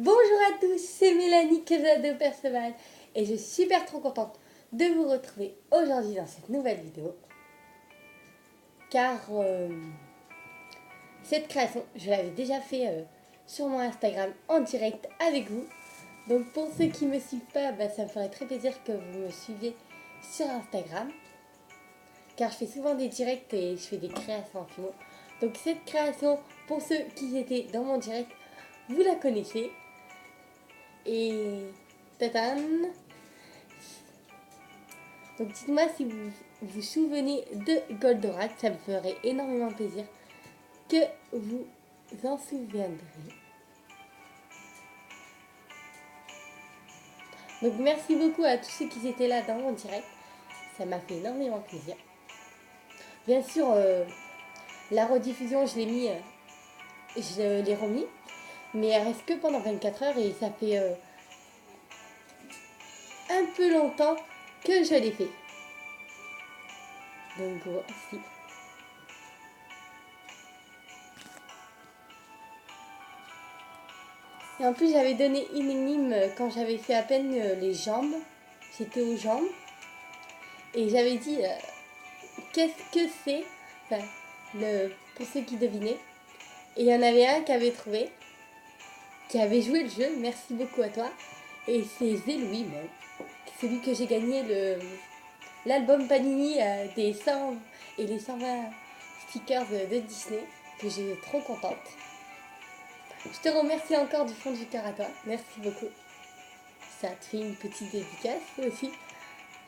Bonjour à tous, c'est Mélanie de Perceval et je suis super trop contente de vous retrouver aujourd'hui dans cette nouvelle vidéo car cette création, je l'avais déjà fait sur mon Instagram en direct avec vous. Donc pour ceux qui ne me suivent pas, ça me ferait très plaisir que vous me suiviez sur Instagram car je fais souvent des directs et je fais des créations en filmo. Donc cette création, pour ceux qui étaient dans mon direct, vous la connaissez. Et tatam. Donc dites-moi si vous vous souvenez de Goldorak, ça me ferait énormément plaisir que vous en souviendrez. Donc merci beaucoup à tous ceux qui étaient là dans mon direct, ça m'a fait énormément plaisir. Bien sûr, la rediffusion, je l'ai remis, mais elle reste que pendant 24 heures et ça fait un peu longtemps que je l'ai fait. Donc voici. Et en plus, j'avais donné une énigme quand j'avais fait à peine les jambes. J'étais aux jambes. Et j'avais dit qu'est-ce que c'est, enfin, pour ceux qui devinaient. Et il y en avait un qui avait trouvé, qui avait joué le jeu. Merci beaucoup à toi. Et c'est Zéloui, moi. Celui que j'ai gagné l'album Panini des 100 et les 120 stickers de Disney. Que j'ai trop contente. Je te remercie encore du fond du cœur à toi. Merci beaucoup. Ça te fait une petite dédicace aussi.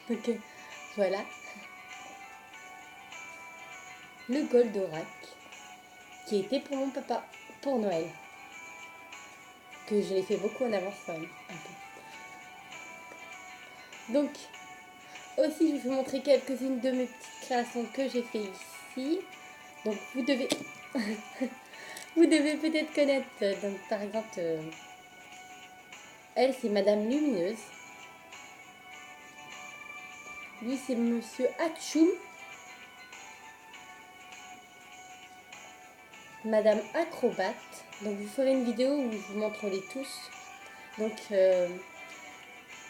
Donc voilà. Le Goldorak, qui était pour mon papa, pour Noël. Que je l'ai fait beaucoup en avance quand même. Un peu. Donc, aussi je vais vous montrer quelques-unes de mes petites créations que j'ai fait ici. Donc vous devez vous devez peut-être connaître. Donc par exemple, elle c'est Madame Lumineuse. Lui c'est Monsieur Hachoum. Madame Acrobate. Donc vous ferez une vidéo où je vous montrerai tous. Donc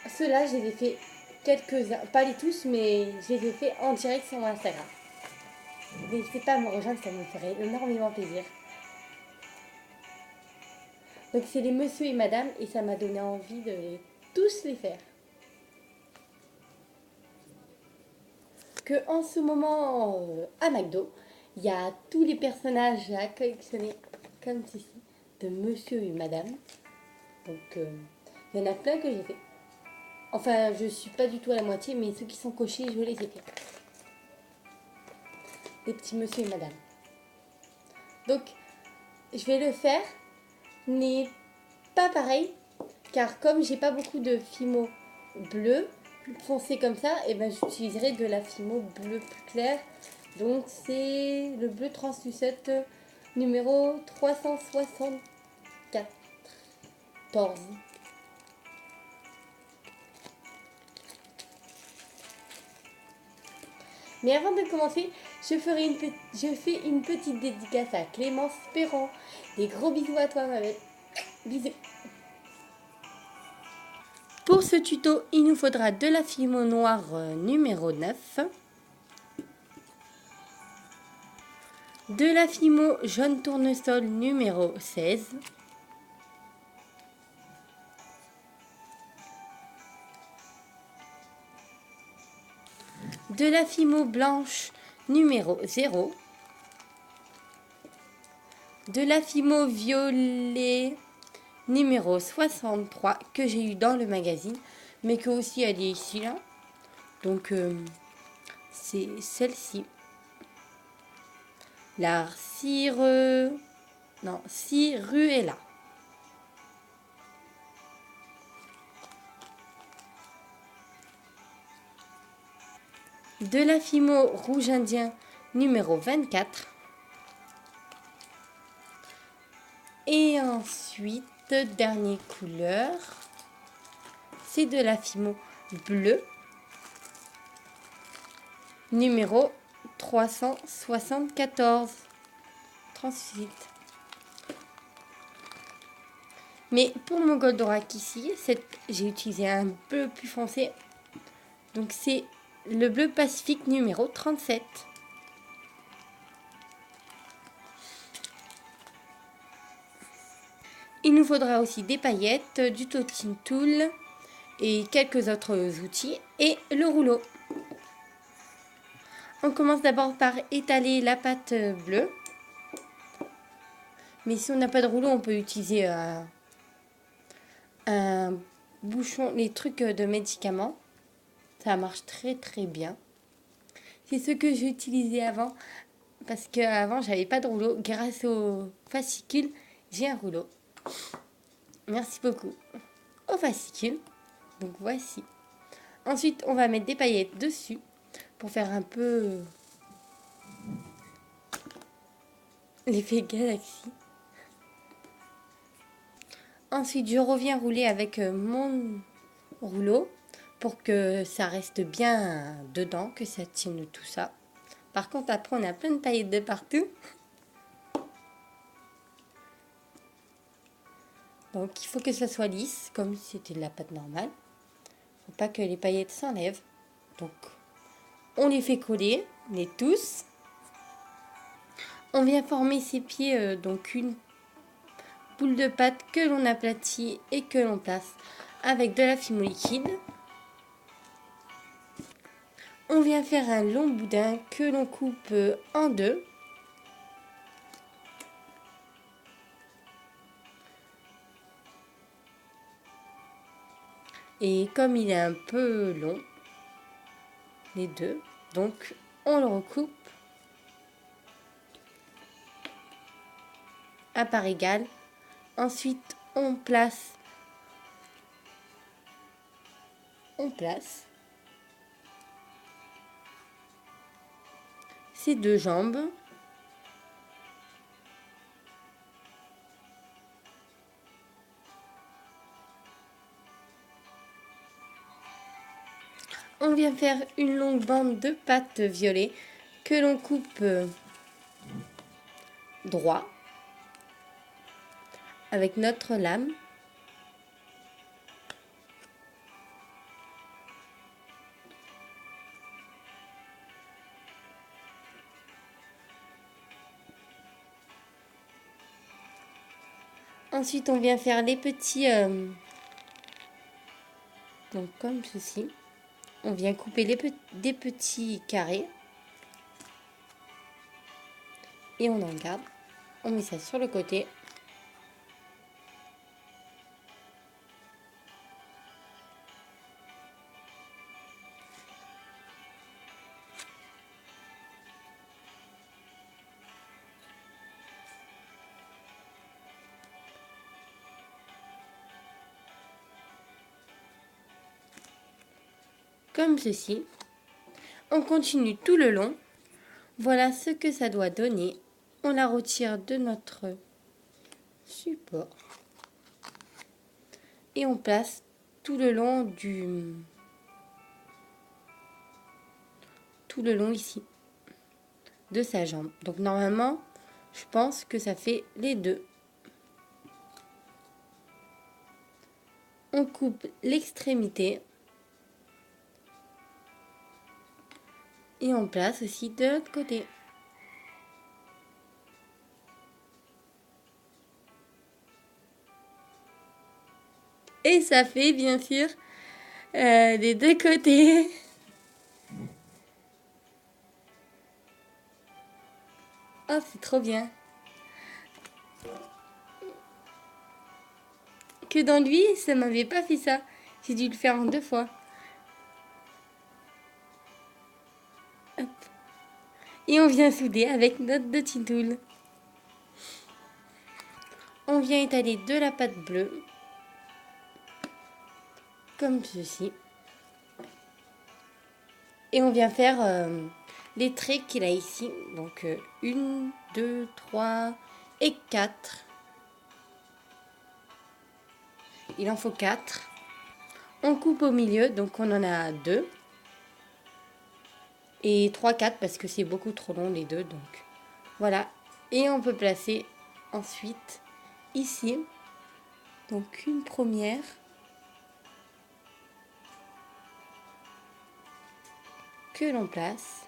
ceux-là je les ai fait quelques-uns, pas les tous, mais je les ai fait en direct sur mon Instagram. N'hésitez pas à me rejoindre, ça me ferait énormément plaisir. Donc c'est les monsieur et madame et ça m'a donné envie de tous les faire. Que en ce moment à McDo, il y a tous les personnages à collectionner comme ceci de monsieur et madame. Donc il y en a plein que j'ai fait. Enfin, je suis pas du tout à la moitié, mais ceux qui sont cochés, je les ai fait. Les petits monsieur et madame. Donc, je vais le faire, mais pas pareil, car comme j'ai pas beaucoup de fimo bleu foncé comme ça, et ben j'utiliserai de la fimo bleu plus clair. Donc c'est le bleu translucette numéro 374. Mais avant de commencer, je fais une petite dédicace à Clémence Perron. Des gros bisous à toi, ma belle. Bisous. Pour ce tuto, il nous faudra de la fimo noire numéro 9, de la fimo jaune tournesol numéro 16, de la fimo blanche numéro 0, de la fimo violet numéro 63 que j'ai eu dans le magazine, mais que aussi elle est ici là. Donc c'est celle-ci. La Ciruella. De la fimo rouge indien numéro 24. Et ensuite, dernière couleur, c'est de la fimo bleu numéro 374. Transite. Mais pour mon Goldorak ici, j'ai utilisé un bleu plus foncé. Donc c'est le bleu Pacifique numéro 37. Il nous faudra aussi des paillettes, du Touching Tool et quelques autres outils et le rouleau. On commence d'abord par étaler la pâte bleue. Mais si on n'a pas de rouleau, on peut utiliser un bouchon, les trucs de médicaments. Ça marche très très bien. C'est ce que j'ai utilisé avant. Parce qu'avant, j'avais pas de rouleau. Grâce au fascicule, j'ai un rouleau. Merci beaucoup au fascicule. Donc voici. Ensuite, on va mettre des paillettes dessus pour faire un peu l'effet galaxie. Ensuite, je reviens rouler avec mon rouleau pour que ça reste bien dedans, que ça tienne tout ça. Par contre, après, on a plein de paillettes de partout. Donc, il faut que ça soit lisse, comme si c'était de la pâte normale. Il ne faut pas que les paillettes s'enlèvent. Donc, on les fait coller, les tous. On vient former ses pieds, donc une boule de pâte que l'on aplatit et que l'on place avec de la fimo liquide. On vient faire un long boudin que l'on coupe en deux. Et comme il est un peu long, les deux, donc on le recoupe à part égale. Ensuite, on place ces deux jambes. On vient faire une longue bande de pâte violet que l'on coupe droit avec notre lame. Ensuite, on vient faire les petits, donc comme ceci. On vient couper des petits carrés. Et on en garde. On met ça sur le côté. Comme ceci. On continue tout le long. Voilà ce que ça doit donner. On la retire de notre support. Et on place tout le long ici de sa jambe. Donc normalement, je pense que ça fait les deux. On coupe l'extrémité. Et on place aussi de l'autre côté. Et ça fait bien sûr des deux côtés. Oh, c'est trop bien. Que dans lui, ça m'avait pas fait ça. J'ai dû le faire en 2 fois. Hop. Et on vient souder avec notre Touching Tool. On vient étaler de la pâte bleue. Comme ceci. Et on vient faire les traits qu'il a ici. Donc 1, 2, 3 et 4. Il en faut 4. On coupe au milieu, donc on en a 2. Et 3, 4 parce que c'est beaucoup trop long les deux. Donc voilà. Et on peut placer ensuite ici Donc une première. Que l'on place.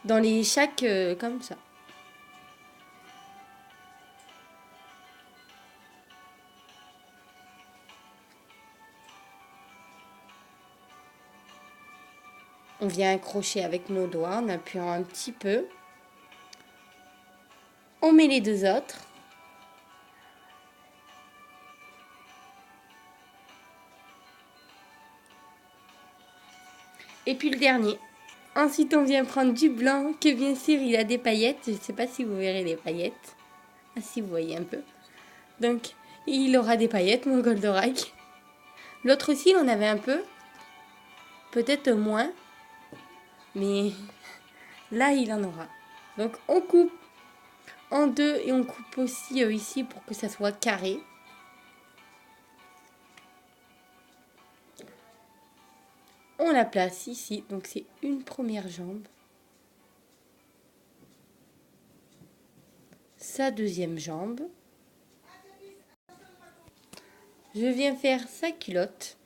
Dans les chaque comme ça. On vient accrocher avec nos doigts en appuyant un petit peu. On met les deux autres. Et puis le dernier. Ensuite, on vient prendre du blanc, que bien sûr, il a des paillettes. Je ne sais pas si vous verrez les paillettes. Ah si, vous voyez un peu. Donc, il aura des paillettes, mon Goldorak. L'autre aussi, il en avait un peu. Peut-être moins. Mais là, il en aura. Donc, on coupe en deux et on coupe aussi ici pour que ça soit carré. On la place ici. Donc, c'est une première jambe. Sa deuxième jambe. Je viens faire sa culotte.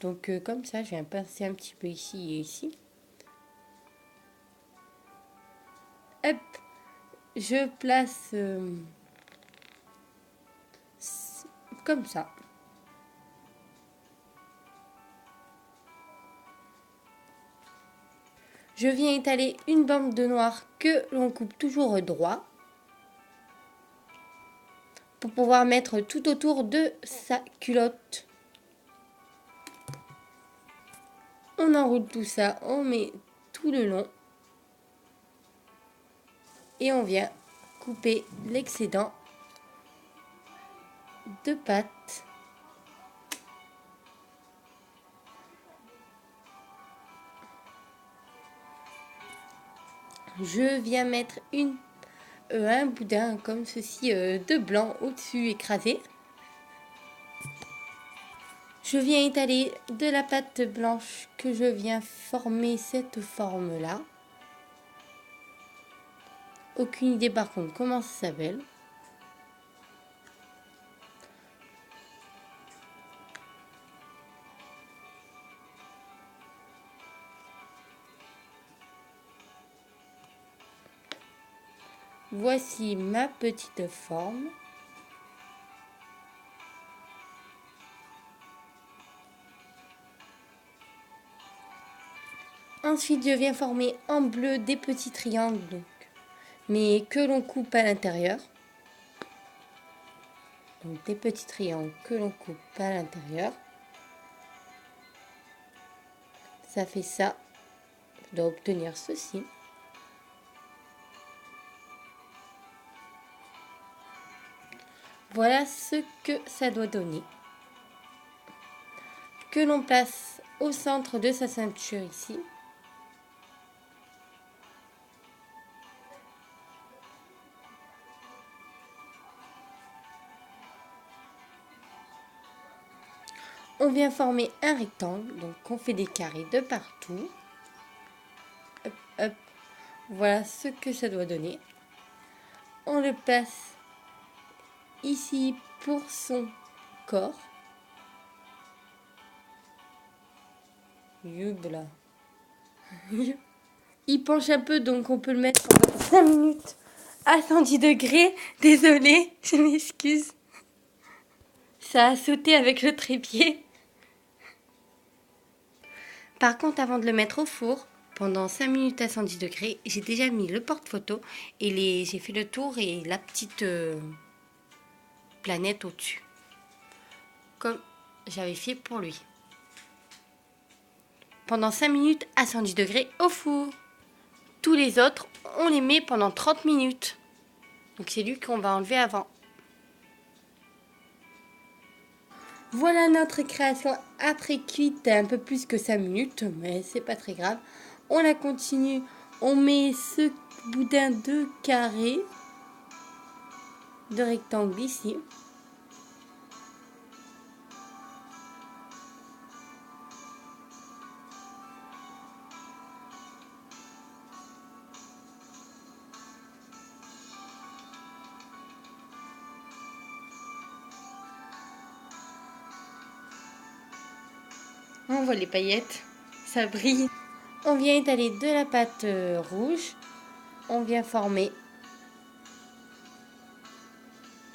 Donc, comme ça, je viens pincer un petit peu ici et ici. Hop, je place comme ça. Je viens étaler une bande de noir que l'on coupe toujours droit pour pouvoir mettre tout autour de sa culotte. On enroule tout ça, on met tout le long et on vient couper l'excédent de pattes. Je viens mettre un boudin comme ceci de blanc au-dessus écrasé. Je viens étaler de la pâte blanche que je viens former cette forme-là. Aucune idée par contre comment ça s'appelle. Voici ma petite forme. Ensuite, je viens former en bleu des petits triangles, donc, mais que l'on coupe à l'intérieur. Donc des petits triangles que l'on coupe à l'intérieur. Ça fait ça. Je dois obtenir ceci. Voilà ce que ça doit donner. Que l'on place au centre de sa ceinture ici. On vient former un rectangle, donc on fait des carrés de partout. Hop, hop. Voilà ce que ça doit donner. On le place ici pour son corps. Youbla. Il penche un peu, donc on peut le mettre pendant 5 minutes à 110 degrés. Désolée, je m'excuse. Ça a sauté avec le trépied. Par contre, avant de le mettre au four, pendant 5 minutes à 110 degrés, j'ai déjà mis le porte-photo et j'ai fait le tour et la petite planète au-dessus. Comme j'avais fait pour lui. Pendant 5 minutes à 110 degrés au four. Tous les autres, on les met pendant 30 minutes. Donc c'est lui qu'on va enlever avant. Voilà notre création après cuite un peu plus que 5 minutes, mais c'est pas très grave. On la continue, on met ce boudin de carré, de rectangle ici. On voit les paillettes, ça brille. On vient étaler de la pâte rouge. On vient former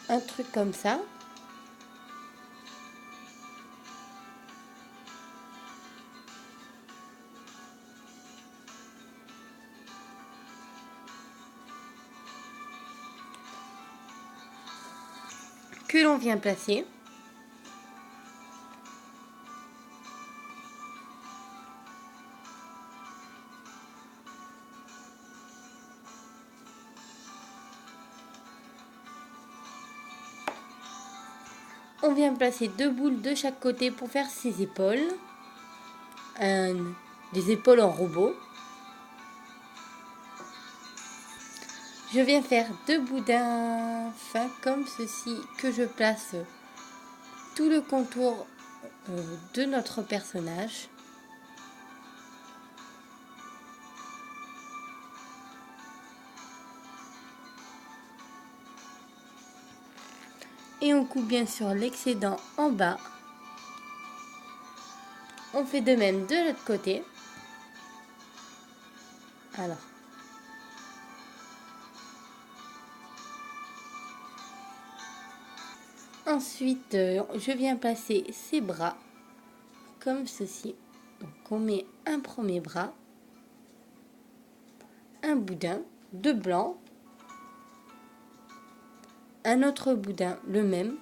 un truc comme ça. Que l'on vient placer. On vient placer 2 boules de chaque côté pour faire ses épaules. Des épaules en robot. Je viens faire 2 boudins fins comme ceci que je place tout le contour de notre personnage. Et on coupe bien sûr l'excédent en bas. On fait de même de l'autre côté. Alors. Ensuite, je viens placer ses bras comme ceci. Donc on met un premier bras, un boudin de blanc, un autre boudin, le même,